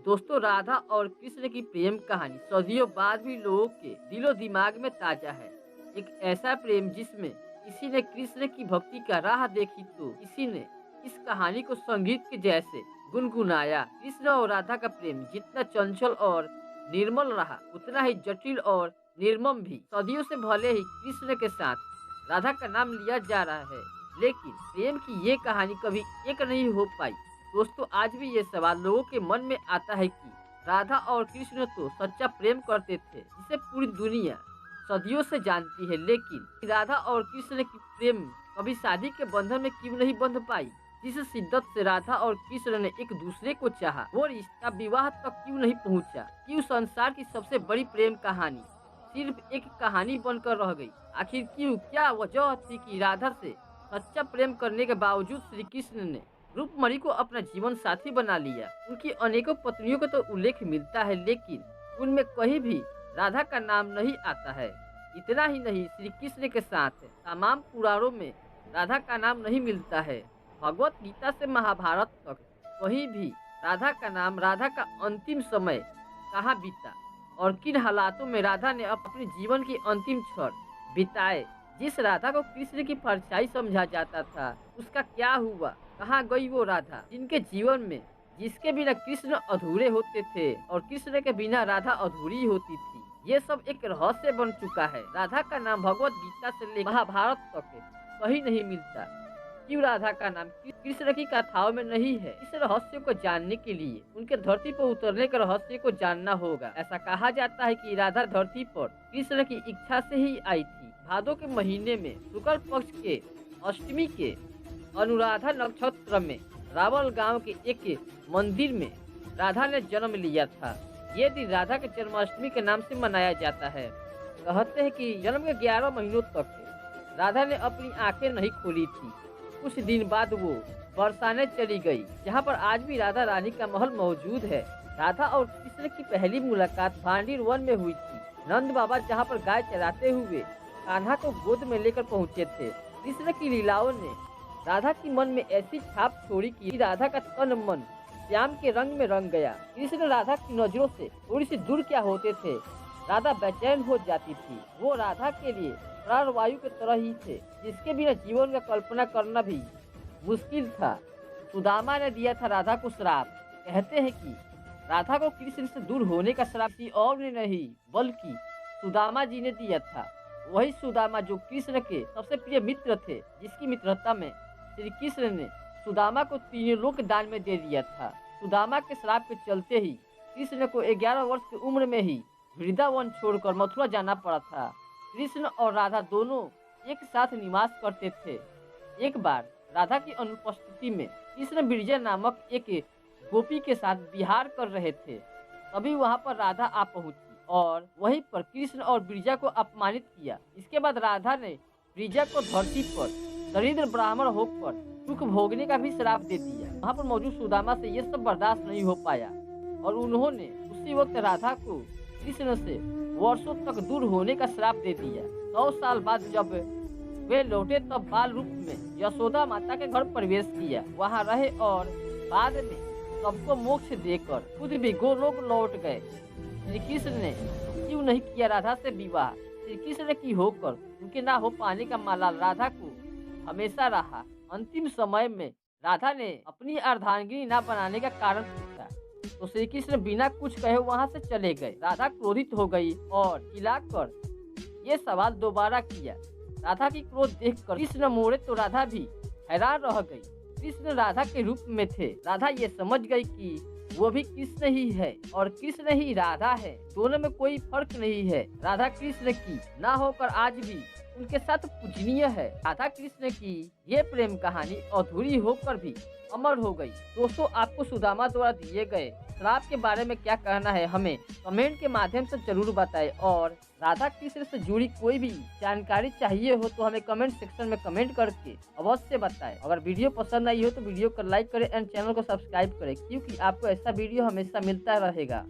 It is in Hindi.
दोस्तों, राधा और कृष्ण की प्रेम कहानी सदियों बाद भी लोगों के दिलो दिमाग में ताजा है। एक ऐसा प्रेम जिसमें किसी ने कृष्ण की भक्ति का राह देखी तो किसी ने इस कहानी को संगीत के जैसे गुनगुनाया। कृष्ण और राधा का प्रेम जितना चंचल और निर्मल रहा उतना ही जटिल और निर्मम भी। सदियों से भले ही कृष्ण के साथ राधा का नाम लिया जा रहा है, लेकिन प्रेम की ये कहानी कभी एक नहीं हो पाई। दोस्तों, आज भी ये सवाल लोगों के मन में आता है कि राधा और कृष्ण तो सच्चा प्रेम करते थे जिसे पूरी दुनिया सदियों से जानती है, लेकिन राधा और कृष्ण की प्रेम कभी शादी के बंधन में क्यों नहीं बंध पाई? जिस शिद्दत से राधा और कृष्ण ने एक दूसरे को चाहा, वो रिश्ता विवाह तक क्यों नहीं पहुंचा? क्यों संसार की सबसे बड़ी प्रेम कहानी सिर्फ एक कहानी बनकर रह गई? आखिर क्यों? क्या वजह थी कि राधा से सच्चा प्रेम करने के बावजूद श्री कृष्ण ने रूपमणि को अपना जीवन साथी बना लिया? उनकी अनेकों पत्नियों का तो उल्लेख मिलता है, लेकिन उनमें कहीं भी राधा का नाम नहीं आता है। इतना ही नहीं, श्री कृष्ण के साथ तमाम पुराणों में राधा का नाम नहीं मिलता है। भगवत गीता से महाभारत तक कहीं भी राधा का नाम, राधा का अंतिम समय कहाँ बीता और किन हालातों में राधा ने अपने जीवन के अंतिम क्षण बिताए। जिस राधा को कृष्ण की परछाई समझा जाता था, उसका क्या हुआ? कहाँ गई वो राधा जिनके जीवन में जिसके बिना कृष्ण अधूरे होते थे और कृष्ण के बिना राधा अधूरी होती थी? ये सब एक रहस्य बन चुका है। राधा का नाम भगवत गीता से लेकर महाभारत तक कहीं नहीं मिलता। क्यों राधा का नाम कृष्ण की कथाओं में नहीं है? इस रहस्य को जानने के लिए उनके धरती पर उतरने के रहस्य को जानना होगा। ऐसा कहा जाता है कि राधा धरती पर कृष्ण की इच्छा से ही आई थी। भादों के महीने में शुक्ल पक्ष के अष्टमी के अनुराधा नक्षत्र में रावल गांव के एक मंदिर में राधा ने जन्म लिया था। ये दिन राधा के जन्माष्टमी के नाम से मनाया जाता है। कहते हैं कि जन्म के 11 महीनों तक राधा ने अपनी आंखें नहीं खोली थी। कुछ दिन बाद वो बरसाने चली गई, जहाँ पर आज भी राधा रानी का महल मौजूद है। राधा और कृष्ण की पहली मुलाकात भांडीर वन में हुई थी। नंद बाबा जहाँ पर गाय चराते हुए कान्हा को गोद में लेकर पहुँचे थे। कृष्ण की लीलाओं ने राधा की मन में ऐसी छाप छोड़ी कि राधा का तन मन श्याम के रंग में रंग गया। कृष्ण राधा की नजरों से थोड़ी सी दूर क्या होते थे, राधा बेचैन हो जाती थी। वो राधा के लिए प्राणवायु की तरह ही थे, जिसके बिना जीवन का कल्पना करना भी मुश्किल था। सुदामा ने दिया था राधा को श्राप। कहते हैं कि राधा को कृष्ण से दूर होने का श्राप किसी और ने नहीं बल्कि सुदामा जी ने दिया था। वही सुदामा जो कृष्ण के सबसे प्रिय मित्र थे, जिसकी मित्रता में श्री कृष्ण ने सुदामा को 3 लोक दान में दे दिया था। सुदामा के श्राप के चलते ही कृष्ण को 11 वर्ष की उम्र में ही वृंदावन छोड़कर मथुरा जाना पड़ा था। कृष्ण और राधा दोनों एक साथ निवास करते थे। एक बार राधा की अनुपस्थिति में कृष्ण बिरजा नामक एक गोपी के साथ विहार कर रहे थे। तभी वहां पर राधा आ पहुंची और वहीं पर कृष्ण और बिरजा को अपमानित किया। इसके बाद राधा ने बिरजा को धरती पर दरिद्र ब्राह्मण होकर दुख भोगने का भी श्राप दे दिया। वहां पर मौजूद सुदामा से यह सब बर्दाश्त नहीं हो पाया और उन्होंने उसी वक्त राधा को कृष्ण से वर्षों तक दूर होने का श्राप दे दिया। 100 साल बाद जब वे लौटे तब बाल रूप में यशोदा माता के घर प्रवेश किया। वहां रहे और बाद में सबको मोक्ष देकर खुद भी गोलोक लौट गए। श्री कृष्ण ने क्यों नहीं किया राधा से विवाह? श्री कृष्ण की होकर उनके ना हो पाने का मलाल राधा को हमेशा रहा। अंतिम समय में राधा ने अपनी अर्धांगिनी ना बनाने का कारण पूछा तो श्री कृष्ण बिना कुछ कहे वहां से चले गए। राधा क्रोधित हो गई और चिल्लाकर ये सवाल दोबारा किया। राधा की क्रोध देखकर कृष्ण मोड़े तो राधा भी हैरान रह गई। कृष्ण राधा के रूप में थे। राधा ये समझ गई कि वो भी कृष्ण ही है और कृष्ण ही राधा है, दोनों में कोई फर्क नहीं है। राधा कृष्ण की ना होकर आज भी उनके साथ पूजनीय है। राधा कृष्ण की ये प्रेम कहानी अधूरी होकर भी अमर हो गई। दोस्तों, आपको सुदामा द्वारा दिए गए श्राप के बारे में क्या कहना है, हमें कमेंट के माध्यम से जरूर बताएं। और राधा कृष्ण से जुड़ी कोई भी जानकारी चाहिए हो तो हमें कमेंट सेक्शन में कमेंट करके अवश्य बताएं। अगर वीडियो पसंद आई हो तो वीडियो को लाइक करें एंड चैनल को सब्सक्राइब करें, क्योंकि आपको ऐसा वीडियो हमेशा मिलता रहेगा।